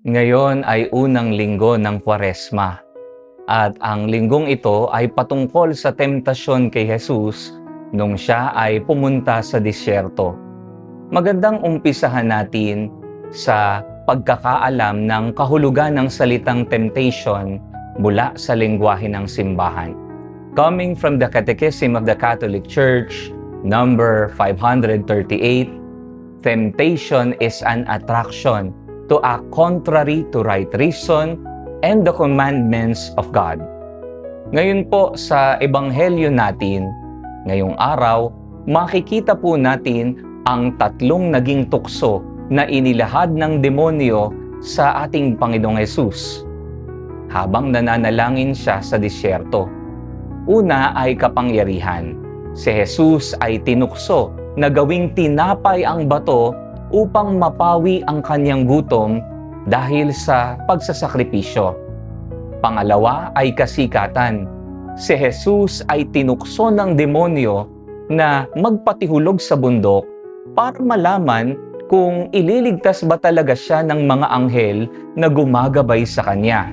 Ngayon ay unang linggo ng Kwaresma at ang linggong ito ay patungkol sa temptasyon kay Jesus nung siya ay pumunta sa disyerto. Magandang umpisahan natin sa pagkakaalam ng kahulugan ng salitang temptation mula sa lengguwahe ng simbahan. Coming from the Catechism of the Catholic Church, number 538, temptation is an attraction to act contrary to right reason and the commandments of God. Ngayon po sa Ebanghelyo natin, ngayong araw, makikita po natin ang tatlong naging tukso na inilahad ng demonyo sa ating Panginoong Hesus habang nananalangin siya sa disyerto. Una ay kapangyarihan. Si Jesus ay tinukso na gawing tinapay ang bato upang mapawi ang kanyang gutom dahil sa pagsasakripisyo. Pangalawa ay kasikatan. Si Jesus ay tinukso ng demonyo na magpatihulog sa bundok para malaman kung ililigtas ba talaga siya ng mga anghel na gumagabay sa kanya.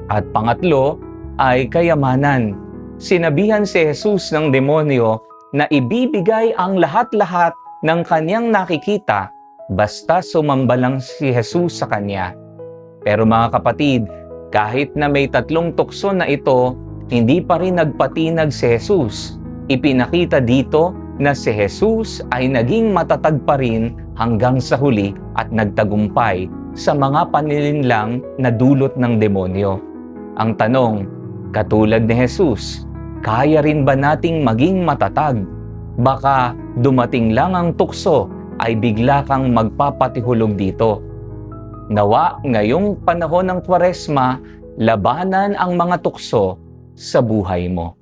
At pangatlo ay kayamanan. Sinabihan si Jesus ng demonyo na ibibigay ang lahat-lahat ng kanyang nakikita basta sumamba lang si Jesus sa kanya. Pero mga kapatid, kahit na may tatlong tukso na ito, hindi pa rin nagpatinag si Jesus. Ipinakita dito na si Jesus ay naging matatag pa rin hanggang sa huli at nagtagumpay sa mga panilinlang na dulot ng demonyo. Ang tanong, katulad ni Jesus, kaya rin ba nating maging matatag? Baka dumating lang ang tukso ay bigla kang magpapatihulog dito. Nawa ngayong panahon ng Kwaresma, labanan ang mga tukso sa buhay mo.